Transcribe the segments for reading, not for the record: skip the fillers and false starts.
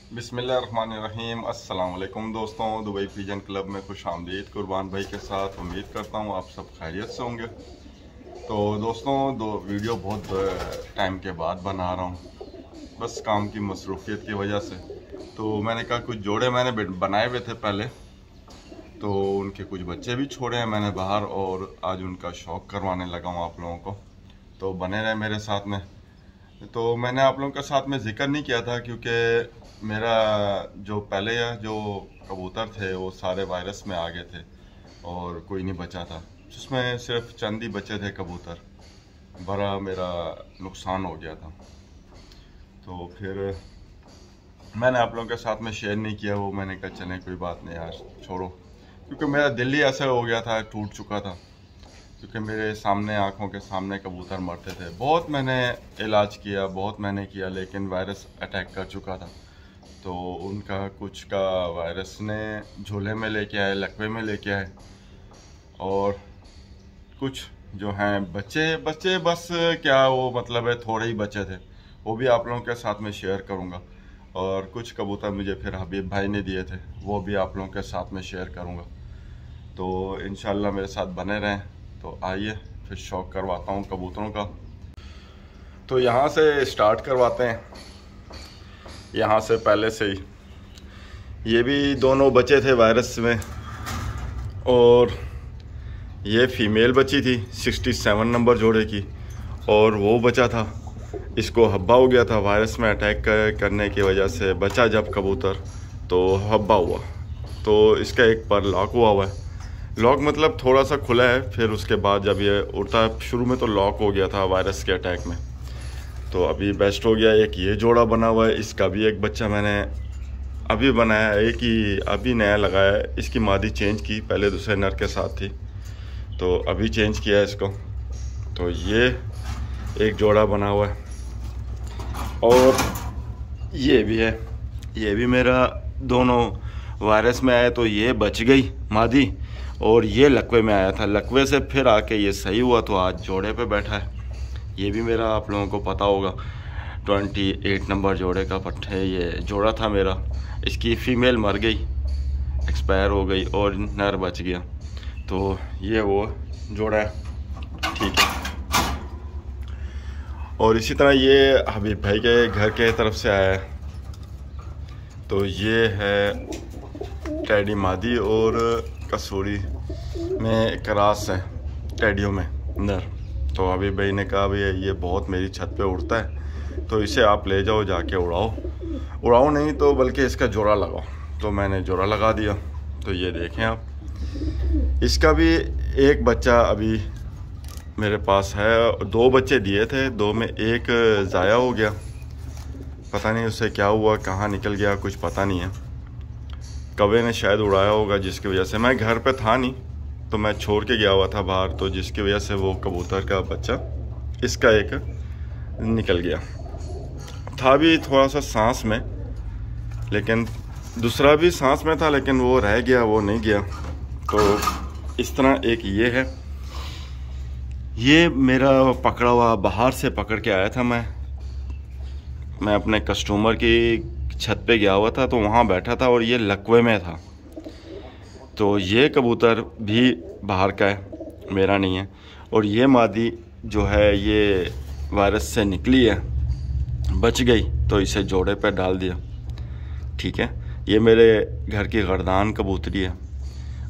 बिस्मिल्लाहिर्रहमानिर्रहीम। अस्सलाम वालेकुम दोस्तों, दुबई पिजन क्लब में खुश आमदीद। कुर्बान भाई के साथ उम्मीद करता हूँ आप सब खैरियत से होंगे। तो दोस्तों, दो वीडियो बहुत टाइम के बाद बना रहा हूँ, बस काम की मसरूफियत की वजह से। तो मैंने कहा कुछ जोड़े मैंने बनाए हुए थे पहले, तो उनके कुछ बच्चे भी छोड़े हैं मैंने बाहर, और आज उनका शौक़ करवाने लगा हूँ आप लोगों को। तो बने रहे मेरे साथ में। तो मैंने आप लोगों के साथ में जिक्र नहीं किया था क्योंकि मेरा जो पहले जो कबूतर थे वो सारे वायरस में आ गए थे और कोई नहीं बचा था, जिसमें सिर्फ चंद ही बचे थे कबूतर। बड़ा मेरा नुकसान हो गया था। तो फिर मैंने आप लोगों के साथ में शेयर नहीं किया वो। मैंने कहा चलें कोई बात नहीं यार, छोड़ो, क्योंकि मेरा दिल ही ऐसा हो गया था, टूट चुका था। क्योंकि मेरे सामने, आंखों के सामने कबूतर मरते थे। बहुत मैंने इलाज किया, बहुत मैंने किया, लेकिन वायरस अटैक कर चुका था। तो उनका कुछ का वायरस ने झोले में लेके आए, लकवे में लेके आए, और कुछ जो हैं बच्चे बस क्या वो मतलब है, थोड़े ही बचे थे। वो भी आप लोगों के साथ में शेयर करूँगा। और कुछ कबूतर मुझे फिर हबीब भाई ने दिए थे, वो भी आप लोगों के साथ में शेयर करूँगा। तो इंशाल्लाह मेरे साथ बने रहें। तो आइए फिर शौक़ करवाता हूँ कबूतरों का। तो यहाँ से स्टार्ट करवाते हैं, यहाँ से पहले से ही। ये भी दोनों बचे थे वायरस में, और ये फीमेल बची थी 67 नंबर जोड़े की, और वो बचा था। इसको हब्बा हो गया था वायरस में अटैक करने की वजह से। बचा जब कबूतर तो हब्बा हुआ, तो इसका एक पर लॉक हुआ है। लॉक मतलब थोड़ा सा खुला है, फिर उसके बाद जब ये उड़ता है, शुरू में तो लॉक हो गया था वायरस के अटैक में। तो अभी बेस्ट हो गया। एक ये जोड़ा बना हुआ है, इसका भी एक बच्चा मैंने अभी बनाया, एक ही अभी नया लगाया है। इसकी मादी चेंज की, पहले दूसरे नर के साथ थी, तो अभी चेंज किया है इसको। तो ये एक जोड़ा बना हुआ है, और ये भी है। ये भी मेरा दोनों वायरस में आया, तो ये बच गई मादी, और ये लकवे में आया था। लकवे से फिर आके ये सही हुआ, तो आज जोड़े पे बैठा है। ये भी मेरा आप लोगों को पता होगा 28 नंबर जोड़े का पट्टे ये जोड़ा था मेरा। इसकी फ़ीमेल मर गई, एक्सपायर हो गई, और नर बच गया। तो ये वो जोड़ा है, ठीक है। और इसी तरह ये हबीब भाई के घर के तरफ से आया है। तो ये है टैडी मादी, और कसूरी में क्रॉस है, टैडियों में नर। तो अभी भाई ने कहा भैया ये बहुत मेरी छत पे उड़ता है, तो इसे आप ले जाओ, जाके उड़ाओ नहीं तो बल्कि इसका जोड़ा लगाओ। तो मैंने जोड़ा लगा दिया। तो ये देखें आप, इसका भी एक बच्चा अभी मेरे पास है। 2 बच्चे दिए थे, 2 में एक ज़ाया हो गया, पता नहीं उससे क्या हुआ, कहाँ निकल गया, कुछ पता नहीं है। कौवे ने शायद उड़ाया होगा, जिसकी वजह से, मैं घर पे था नहीं तो मैं छोड़ के गया हुआ था बाहर, तो जिसकी वजह से वो कबूतर का बच्चा इसका एक निकल गया था। भी थोड़ा सा सांस में, लेकिन दूसरा भी सांस में था, लेकिन वो रह गया, वो नहीं गया। तो इस तरह एक ये है। ये मेरा पकड़ा हुआ, बाहर से पकड़ के आया था मैं अपने कस्टमर की छत पे गया हुआ था, तो वहाँ बैठा था, और ये लकवे में था। तो ये कबूतर भी बाहर का है, मेरा नहीं है। और ये मादी जो है ये वायरस से निकली है, बच गई, तो इसे जोड़े पे डाल दिया, ठीक है। ये मेरे घर की गर्दान कबूतरी है,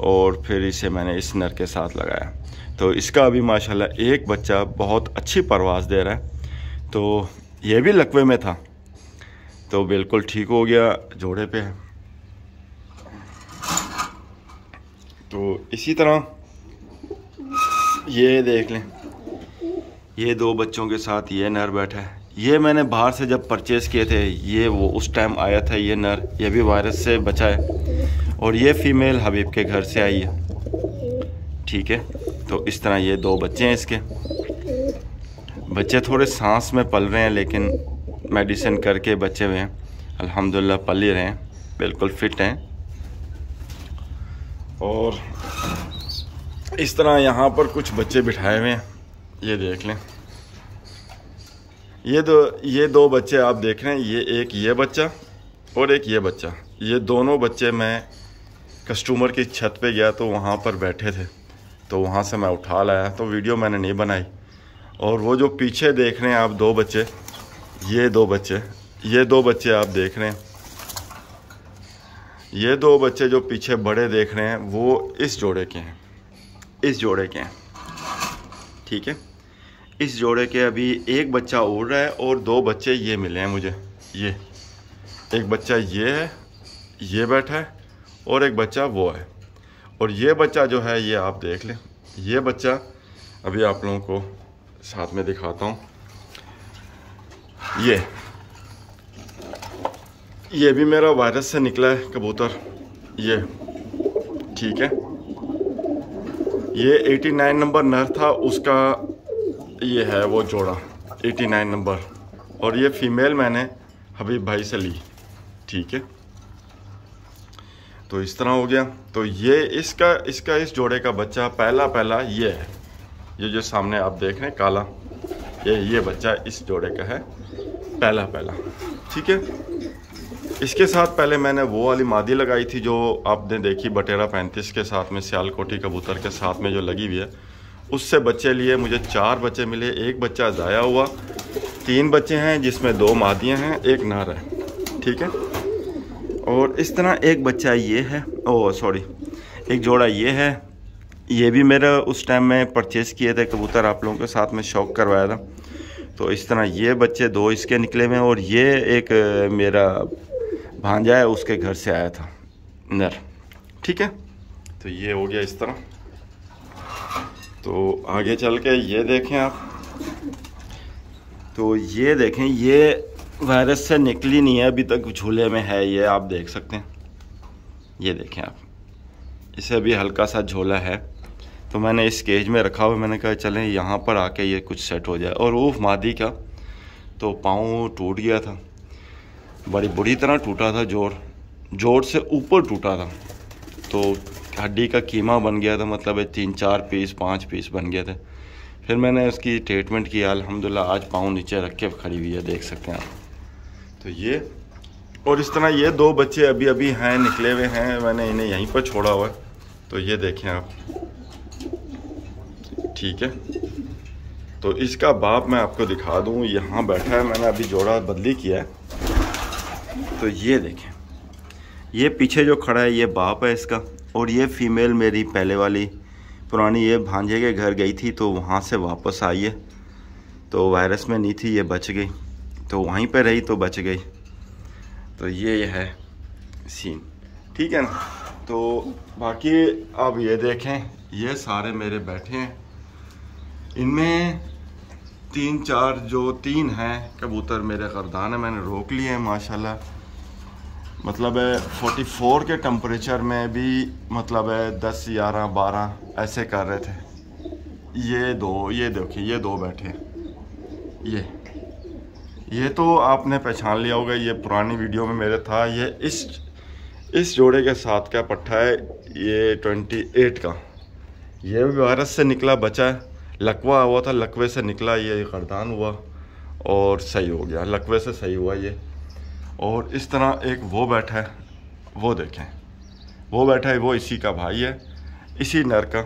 और फिर इसे मैंने इस नर के साथ लगाया। तो इसका अभी माशाल्लाह एक बच्चा बहुत अच्छी परवाज़ दे रहा है। तो ये भी लकवे में था, तो बिल्कुल ठीक हो गया, जोड़े पे है। तो इसी तरह ये देख लें, ये 2 बच्चों के साथ ये नर बैठा है। ये मैंने बाहर से जब परचेज़ किए थे, ये वो उस टाइम आया था ये नर। ये भी वायरस से बचा है, और ये फ़ीमेल हबीब के घर से आई है, ठीक है। तो इस तरह ये 2 बच्चे हैं इसके। बच्चे थोड़े सांस में पल रहे हैं, लेकिन मेडिसिन करके बचे हुए हैं, अल्हम्दुलिल्लाह पल ही रहे हैं, बिल्कुल फिट हैं। और इस तरह यहाँ पर कुछ बच्चे बिठाए हुए हैं, ये देख लें। ये दो बच्चे आप देख रहे हैं, ये एक ये बच्चा और एक ये बच्चा। ये दोनों बच्चे मैं कस्टमर की छत पे गया तो वहाँ पर बैठे थे, तो वहाँ से मैं उठा लाया, तो वीडियो मैंने नहीं बनाई। और वो जो पीछे देख रहे हैं आप दो बच्चे, ये दो बच्चे आप देख रहे हैं, ये दो बच्चे जो पीछे बड़े देख रहे हैं वो इस जोड़े के हैं, ठीक है। इस जोड़े के अभी एक बच्चा उड़ रहा है और दो बच्चे ये मिले हैं मुझे। ये एक बच्चा ये है, ये बैठा है, और एक बच्चा वो है। और ये बच्चा जो है ये आप देख लें, ये बच्चा अभी आप लोगों को साथ में दिखाता हूँ। ये भी मेरा वायरस से निकला है कबूतर, ये ठीक है। ये 89 नंबर नर था, उसका ये है वो जोड़ा 89 नंबर, और ये फीमेल मैंने हबीब भाई से ली, ठीक है। तो इस तरह हो गया। तो ये इसका इस जोड़े का बच्चा पहला ये है, ये जो सामने आप देख रहे हैं काला, ये बच्चा इस जोड़े का है पहला, ठीक है। इसके साथ पहले मैंने वो वाली मादी लगाई थी जो आपने देखी बटेरा 35 के साथ में, सियालकोटी कबूतर के साथ में जो लगी हुई है, उससे बच्चे लिए। मुझे 4 बच्चे मिले, एक बच्चा ज़ाया हुआ, 3 बच्चे हैं जिसमें 2 मादियाँ हैं, एक नर है, ठीक है। और इस तरह एक बच्चा ये है, एक जोड़ा ये है। ये भी मेरा उस टाइम में परचेज़ किए थे कबूतर, आप लोगों के साथ में शौक करवाया था। तो इस तरह ये बच्चे 2 इसके निकले हुए हैं, और ये एक मेरा भांजा है, उसके घर से आया था नर, ठीक है। तो ये हो गया इस तरह। तो आगे चल के ये देखें आप, तो ये देखें, ये वायरस से निकली नहीं है अभी तक, झूले में है, ये आप देख सकते हैं, ये देखें आप, इसे अभी हल्का सा झोला है। तो मैंने इस केज में रखा हुआ, मैंने कहा चलें यहाँ पर आके ये कुछ सेट हो जाए। और ऊफ मादी का तो पाँव टूट गया था, बड़ी बुरी तरह टूटा था, जोड़ से ऊपर टूटा था, तो हड्डी का कीमा बन गया था, मतलब 3-4 पीस 5 पीस बन गए थे। फिर मैंने उसकी ट्रीटमेंट किया, अल्हम्दुलिल्लाह आज पाँव नीचे रख के खड़ी हुई है, देख सकते हैं आप। तो ये, और इस तरह ये 2 बच्चे अभी हैं, निकले हुए हैं, मैंने इन्हें यहीं पर छोड़ा हुआ है। तो ये देखें आप, ठीक है। तो इसका बाप मैं आपको दिखा दूँ, यहाँ बैठा है, मैंने अभी जोड़ा बदली किया है। तो ये देखें, ये पीछे जो खड़ा है ये बाप है इसका, और ये फीमेल मेरी पहले वाली पुरानी, ये भांजे के घर गई थी तो वहाँ से वापस आई है, तो वायरस में नहीं थी, ये बच गई, तो वहीं पे रही तो बच गई। तो ये है सीन, ठीक है ना। तो बाकी अब ये देखें, ये सारे मेरे बैठे हैं, इनमें 3 हैं कबूतर मेरे गर्दान है, मैंने रोक लिए हैं माशाल्लाह। मतलब 44 के टेम्परेचर में भी मतलब 10, 11, 12 ऐसे कर रहे थे। ये देखिए, ये 2 बैठे, ये तो आपने पहचान लिया होगा, ये पुरानी वीडियो में मेरे था। ये इस जोड़े के साथ का पट्ठा है, ये 28 का, ये भी वायरस से निकला बच्चा है, लकवा हुआ था, लकवे से निकला, ये गर्दान हुआ और सही हो गया, लकवे से सही हुआ ये। और इस तरह एक वो बैठा है, वो देखें, वो बैठा है, वो इसी का भाई है, इसी नर का,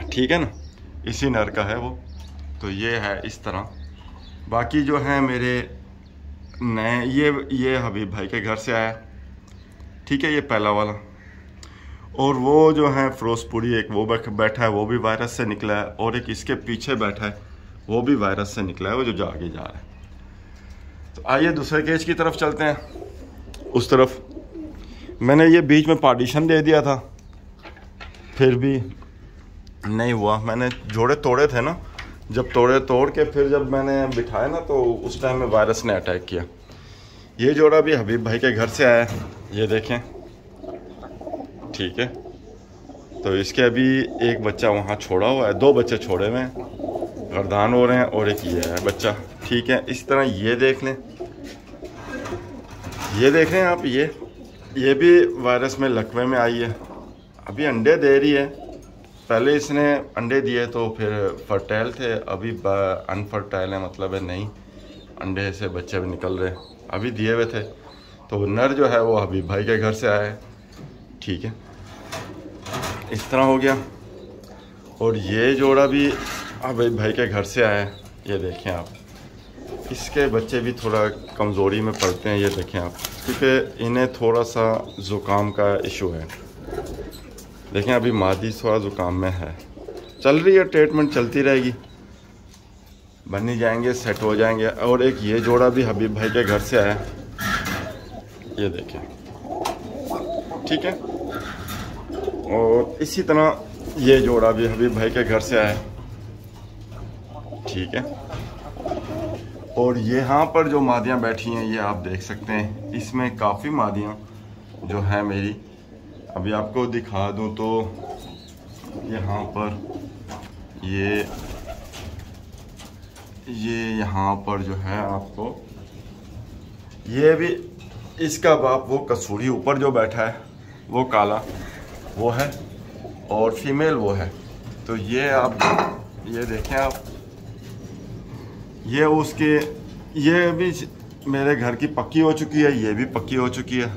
ठीक है ना, इसी नर का है वो। तो ये है इस तरह। बाकी जो है मेरे नए, ये हबीब भाई के घर से आया, ठीक है, ये पहला वाला। और वो जो है फिरोजपुरी एक वो बैठा है, वो भी वायरस से निकला है, और एक इसके पीछे बैठा है, वो भी वायरस से निकला है, वो जो आगे जा रहा है। तो आइए दूसरे केज की तरफ चलते हैं। उस तरफ मैंने ये बीच में पार्टीशन दे दिया था, फिर भी नहीं हुआ। मैंने जोड़े तोड़े थे ना, जब तोड़ के फिर जब मैंने बिठाया ना, तो उस टाइम में वायरस ने अटैक किया। ये जोड़ा भी हबीब भाई के घर से आया है, ये देखें, ठीक है। तो इसके अभी एक बच्चा वहाँ छोड़ा हुआ है, 2 बच्चे छोड़े हुए हैं, गर्दान हो रहे हैं, और एक ये है बच्चा, ठीक है। इस तरह ये देख लें, ये देख रहे हैं आप, ये भी वायरस में लकवे में आई है, अभी अंडे दे रही है। पहले इसने अंडे दिए तो फिर फर्टाइल थे, अभी अनफर्टाइल है, मतलब है नहीं, अंडे से बच्चे भी निकल रहे, अभी दिए हुए थे तो नर जो है वो हबीब भाई के घर से आया है। ठीक है, इस तरह हो गया। और ये जोड़ा भी हबीब भाई के घर से आया है। ये देखें आप, इसके बच्चे भी थोड़ा कमज़ोरी में पड़ते हैं। ये देखें आप, क्योंकि इन्हें थोड़ा सा ज़ुकाम का इशू है। देखें अभी मादी थोड़ा ज़ुकाम में है, चल रही है, ट्रीटमेंट चलती रहेगी, बन ही जाएंगे, सेट हो जाएंगे। और एक ये जोड़ा भी हबीब भाई के घर से आया, ये देखें। ठीक है, और इसी तरह ये जोड़ा भी हबीब भाई के घर से आया। ठीक है, और यहाँ पर जो मादियाँ बैठी हैं ये आप देख सकते हैं, इसमें काफ़ी मादियाँ जो है मेरी, अभी आपको दिखा दूँ तो यहाँ पर ये यहाँ पर जो है आपको, ये भी इसका बाप वो कसूरी ऊपर जो बैठा है वो काला वो है, और फीमेल वो है। तो ये आप ये देखें आप, ये उसके, ये भी मेरे घर की पक्की हो चुकी है, ये भी पक्की हो चुकी है,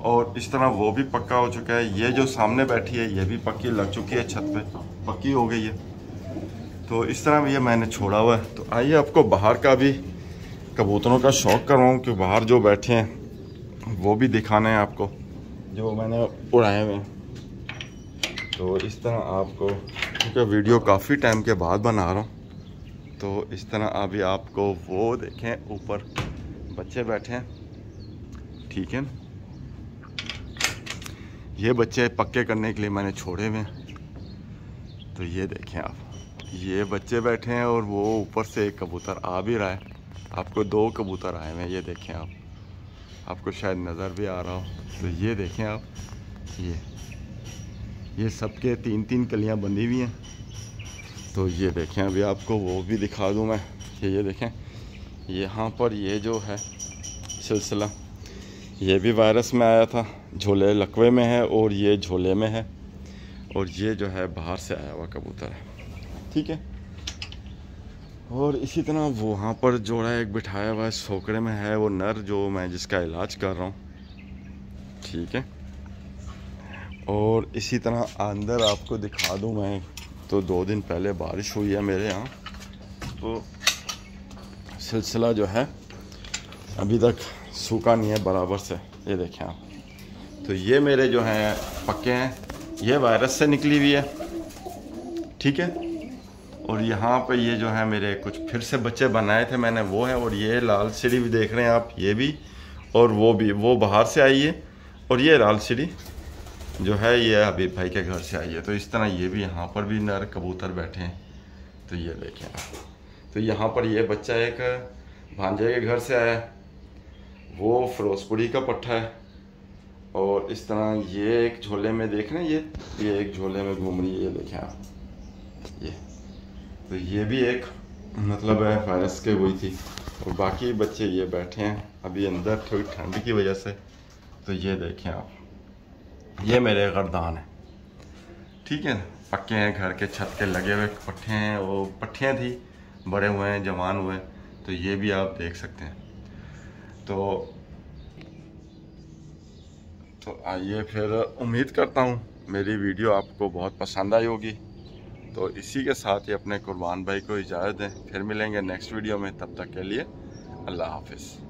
और इस तरह वो भी पक्का हो चुका है। ये जो सामने बैठी है ये भी पक्की लग चुकी है, छत पे पक्की हो गई है। तो इस तरह ये मैंने छोड़ा हुआ है। तो आइए आपको बाहर का भी कबूतरों का शौक़ कर रहा हूँ कि बाहर जो बैठे हैं वो भी दिखाना है आपको, जो मैंने उड़ाए हुए हैं। तो इस तरह आपको, क्योंकि वीडियो काफ़ी टाइम के बाद बना रहा हूँ, तो इस तरह अभी आपको वो देखें, ऊपर बच्चे बैठे हैं। ठीक है, ये बच्चे पक्के करने के लिए मैंने छोड़े हुए हैं। तो ये देखें आप, ये बच्चे बैठे हैं, और वो ऊपर से एक कबूतर आ भी रहा है। आपको 2 कबूतर आए हुए हैं, ये देखें आप, आपको शायद नज़र भी आ रहा हो। तो ये देखें आप, ये सबके 3-3 कलियां बंधी हुई हैं। तो ये देखें, अभी आपको वो भी दिखा दूं मैं कि ये देखें, यहाँ पर ये जो है सिलसिला, ये भी वायरस में आया था, झोले लकवे में है और ये झोले में है, और ये जो है बाहर से आया हुआ कबूतर है। ठीक है, और इसी तरह वो वहाँ पर जोड़ा एक बिठाया हुआ है, सोकड़े में है वो नर, जो मैं जिसका इलाज कर रहा हूँ। ठीक है, और इसी तरह अंदर आपको दिखा दूँ मैं, तो 2 दिन पहले बारिश हुई है मेरे यहाँ, तो सिलसिला जो है अभी तक सूखा नहीं है बराबर से। ये देखें आप, तो ये मेरे जो हैं पक्के हैं, ये वायरस से निकली हुई है। ठीक है, और यहाँ पे ये जो है मेरे कुछ फिर से बच्चे बनाए थे मैंने, वो है। और ये लाल सीढ़ी भी देख रहे हैं आप, ये भी, और वो भी, वो बाहर से आई है, और ये लाल सीढ़ी जो है ये हबीब भाई के घर से आई है। तो इस तरह ये भी, यहाँ पर भी नर कबूतर बैठे हैं। तो ये देखें आप, तो यहाँ पर ये बच्चा एक भांजे के घर से आया है, वो फिरोजपुरी का पट्ठा है। और इस तरह ये एक झोले में देख रहे हैं, ये एक झोले में घूम रही है, ये देखें आप, ये। तो ये भी एक मतलब है वायरस के हुई थी। और बाकी बच्चे ये बैठे हैं अभी अंदर थोड़ी ठंड की वजह से। तो ये देखें आप, ये मेरे गर्दान है। ठीक है, पक्के हैं, घर के छत के लगे हुए पट्ठे हैं, वो पट्टियाँ थी, बड़े हुए हैं, जवान हुए। तो ये भी आप देख सकते हैं। तो आइए फिर, उम्मीद करता हूँ मेरी वीडियो आपको बहुत पसंद आई होगी। तो इसी के साथ ही अपने कुर्बान भाई को इजाज़त दें, फिर मिलेंगे नेक्स्ट वीडियो में। तब तक के लिए अल्लाह हाफिज़।